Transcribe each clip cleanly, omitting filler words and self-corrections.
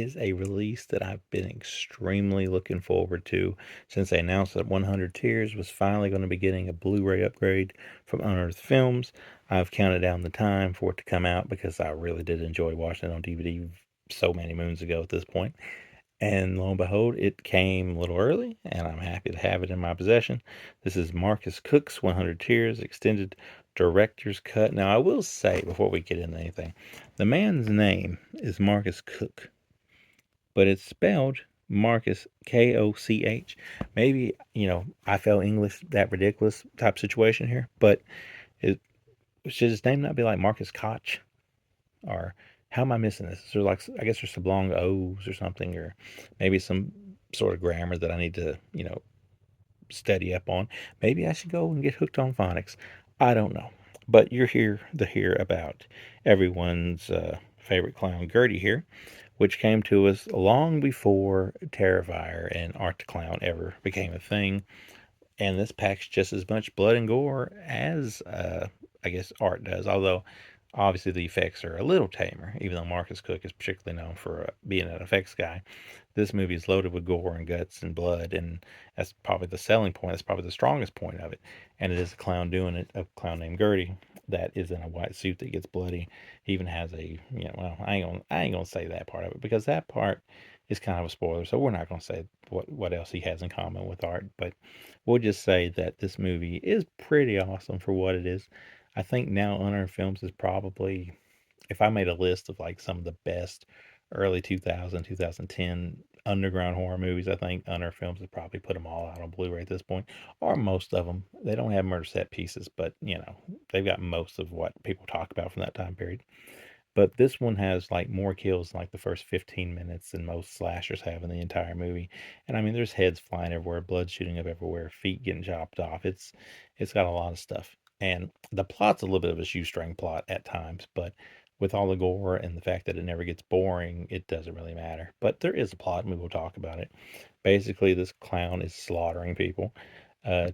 is a release that I've been extremely looking forward to since they announced that 100 Tears was finally going to be getting a Blu-ray upgrade from Unearthed Films. I've counted down the time for it to come out because I really did enjoy watching it on DVD so many moons ago at this point. And lo and behold, it came a little early, and I'm happy to have it in my possession. This is Marcus Cook's 100 Tears Extended Director's Cut. Now, I will say, before we get into anything, the man's name is Marcus Cook, but it's spelled Marcus Koch. Maybe, I felt English that ridiculous type situation here, but it, should his name not be like Marcus Koch? Or how am I missing this? Is there like, I guess there's some long O's or something, or maybe some sort of grammar that I need to, study up on. Maybe I should go and get hooked on phonics. I don't know. But you're here to hear about everyone's favorite clown, Gertie, here, which came to us long before Terrifier and Art the Clown ever became a thing. And this packs just as much blood and gore as, I guess, Art does, although obviously the effects are a little tamer, even though Marcus Cook is particularly known for being an effects guy. This movie is loaded with gore and guts and blood, and that's probably the selling point. That's probably the strongest point of it. And it is a clown doing it, a clown named Gertie that is in a white suit that gets bloody. He even has a, well, I ain't gonna say that part of it because that part is kind of a spoiler. So we're not gonna say what else he has in common with Art, but we'll just say that this movie is pretty awesome for what it is. I think now Unearned Films is probably, if I made a list of like some of the best early 2000, 2010 underground horror movies, I think Unearned Films would probably put them all out on Blu-ray at this point, or most of them. They don't have murder set pieces, but they've got most of what people talk about from that time period. But this one has like more kills in like the first 15 minutes than most slashers have in the entire movie. And I mean, there's heads flying everywhere, blood shooting up everywhere, feet getting chopped off. It's got a lot of stuff. And the plot's a little bit of a shoestring plot at times, but with all the gore and the fact that it never gets boring, it doesn't really matter. But there is a plot, and we will talk about it. Basically, this clown is slaughtering people.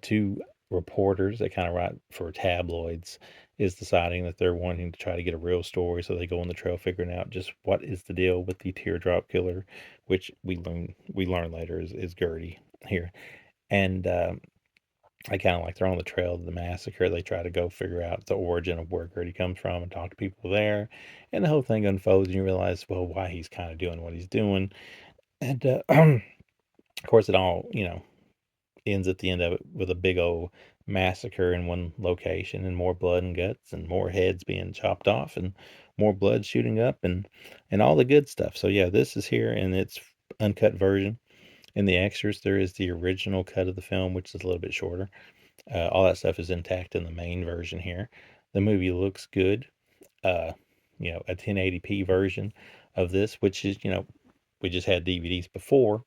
Two reporters that kind of write for tabloids is deciding that they're wanting to try to get a real story, so they go on the trail figuring out just what is the deal with the teardrop killer, which we learn later is Gertie here. And I kind of like they're on the trail of the massacre. They try to go figure out the origin of where Gertie comes from and talk to people there, and the whole thing unfolds, and you realize, well, why he's kind of doing what he's doing. And of course, it all ends at the end of it with a big old massacre in one location and more blood and guts and more heads being chopped off and more blood shooting up and all the good stuff. So yeah, this is here in its uncut version. In the extras, there is the original cut of the film, which is a little bit shorter. All that stuff is intact in the main version here. The movie looks good. Uh, a 1080p version of this, which is, we just had DVDs before,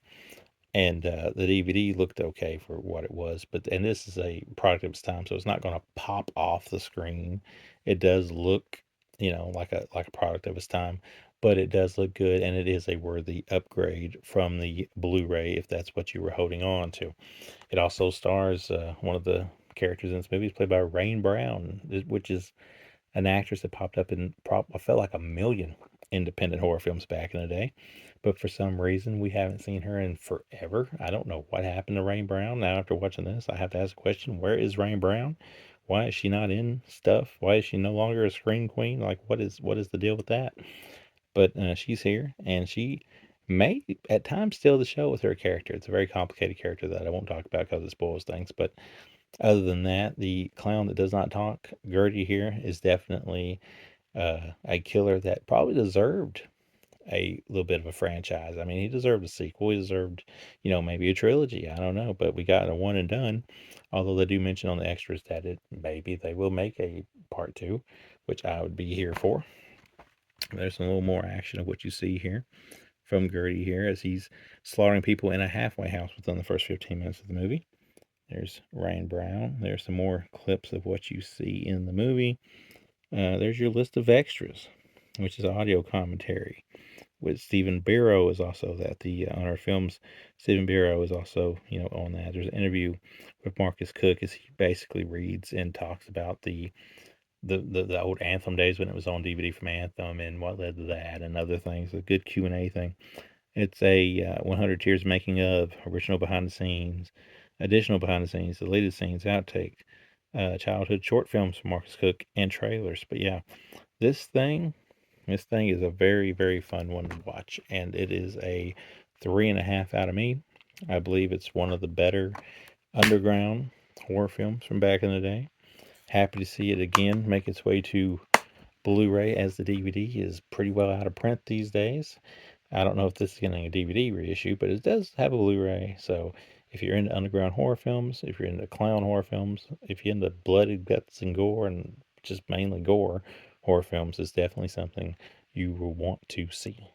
and the DVD looked okay for what it was, and this is a product of its time, so it's not going to pop off the screen. It does look, like a product of its time, but it does look good, and it is a worthy upgrade from the Blu-ray if that's what you were holding on to. It also stars one of the characters in this movie is played by Rain Brown, which is an actress that popped up in I felt like a million independent horror films back in the day, but for some reason we haven't seen her in forever. I don't know what happened to Rain Brown. Now after watching this, I have to ask a question: where is Rain Brown? Why is she not in stuff? Why is she no longer a screen queen? Like what is the deal with that? But she's here, and she may at times steal the show with her character. It's a very complicated character that I won't talk about because it spoils things, but other than that, the clown that does not talk, Gertie here, is definitely a killer that probably deserved a little bit of a franchise. I mean, he deserved a sequel. He deserved, maybe a trilogy. I don't know, but we got a one and done. Although they do mention on the extras that maybe they will make a part two, which I would be here for. There's a little more action of what you see here from Gertie here as he's slaughtering people in a halfway house within the first 15 minutes of the movie. There's Rain Brown. There's some more clips of what you see in the movie. There's your list of extras, which is audio commentary. With Stephen Biro is also that on our films. Stephen Biro is also on that. There's an interview with Marcus Cook as he basically reads and talks about the old Anthem days when it was on DVD from Anthem and what led to that and other things. A good Q&A thing. It's a 100 Years Making of, original behind the scenes, additional behind the scenes, deleted scenes, outtake, childhood short films from Marcus Cook, and trailers. But yeah, this thing, this thing is a very, very fun one to watch, and it is a 3.5 out of me. I believe it's one of the better underground horror films from back in the day. Happy to see it again make its way to Blu-ray, as the DVD is pretty well out of print these days. I don't know if this is getting a DVD reissue, but it does have a Blu-ray. So if you're into underground horror films, if you're into clown horror films, if you're into blooded guts and gore and just mainly gore horror films, it's definitely something you will want to see.